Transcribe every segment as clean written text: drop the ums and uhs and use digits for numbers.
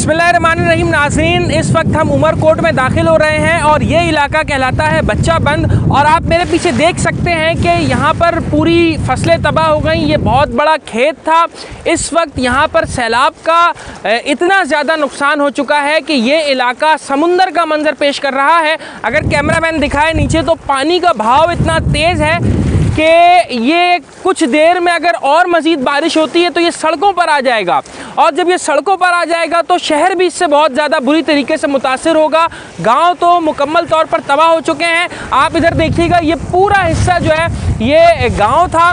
बिस्मिल्लाहिर्रहमानिर्रहीम नाज़रीन, इस वक्त हम उमरकोट में दाखिल हो रहे हैं और ये इलाका कहलाता है बच्चा बंद। और आप मेरे पीछे देख सकते हैं कि यहाँ पर पूरी फसलें तबाह हो गई। ये बहुत बड़ा खेत था। इस वक्त यहाँ पर सैलाब का इतना ज़्यादा नुकसान हो चुका है कि ये इलाका समुंदर का मंजर पेश कर रहा है। अगर कैमरामैन दिखाए नीचे तो पानी का बहाव इतना तेज़ है कि ये कुछ देर में अगर और मज़ीद बारिश होती है तो ये सड़कों पर आ जाएगा, और जब ये सड़कों पर आ जाएगा तो शहर भी इससे बहुत ज़्यादा बुरी तरीके से मुतासिर होगा। गांव तो मुकम्मल तौर पर तबाह हो चुके हैं। आप इधर देखिएगा, ये पूरा हिस्सा जो है ये गांव था।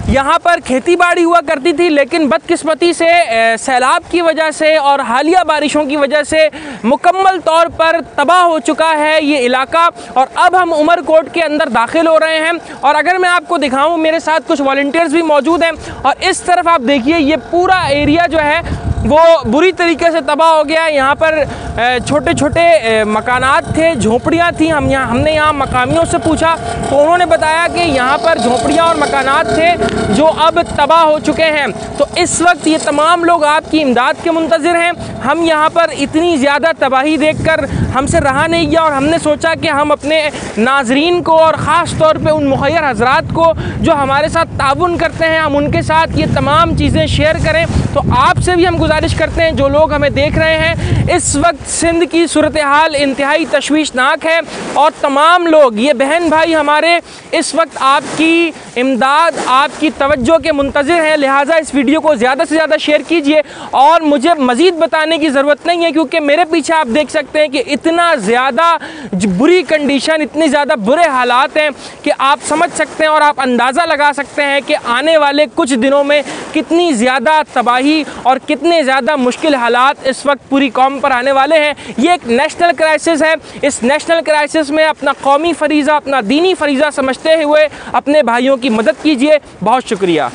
यहाँ पर खेती बाड़ी हुआ करती थी, लेकिन बदकिस्मती से सैलाब की वजह से और हालिया बारिशों की वजह से मुकम्मल तौर पर तबाह हो चुका है ये इलाका। और अब हम उमरकोट के अंदर दाखिल हो रहे हैं। और अगर मैं आपको दिखाऊं, मेरे साथ कुछ वॉलंटियर्स भी मौजूद हैं और इस तरफ आप देखिए ये पूरा एरिया जो है वो बुरी तरीके से तबाह हो गया। यहाँ पर छोटे छोटे मकानात थे, झोपड़ियाँ थी। हमने यहाँ मकामियों से पूछा तो उन्होंने बताया कि यहाँ पर झोपड़ियाँ और मकानात थे जो अब तबाह हो चुके हैं। तो इस वक्त ये तमाम लोग आपकी इमदाद के मुंतज़िर हैं। हम यहाँ पर इतनी ज़्यादा तबाही देखकर हमसे रहा नहीं गया और हमने सोचा कि हम अपने नाजरीन को और ख़ास तौर पे उन मुखय्यर हज़रात को जो हमारे साथ ताउन करते हैं, हम उनके साथ ये तमाम चीज़ें शेयर करें। तो आपसे भी हम गुजारिश करते हैं, जो लोग हमें देख रहे हैं, इस वक्त सिंध की सूरत हाल इंतहाई तशवीशनाक है और तमाम लोग, ये बहन भाई हमारे इस वक्त आपकी इमदाद, आपकी तवज्जो के मुंतज़िर हैं। लिहाजा इस वीडियो को ज़्यादा से ज़्यादा शेयर कीजिए। और मुझे मज़ीद बताने की ज़रूरत नहीं है क्योंकि मेरे पीछे आप देख सकते हैं कि इतना ज़्यादा बुरी कंडीशन, इतने ज़्यादा बुरे हालात हैं कि आप समझ सकते हैं और आप अंदाज़ा लगा सकते हैं कि आने वाले कुछ दिनों में कितनी ज़्यादा तबाही और कितने ज़्यादा मुश्किल हालात इस वक्त पूरी कौम पर आने वाले हैं। ये एक नेशनल क्राइसिस है। इस नेशनल क्राइसिस में अपना कौमी फरीज़ा, अपना दीनी फरीज़ा समझते हुए अपने भाइयों की मदद कीजिए। बहुत शुक्रिया।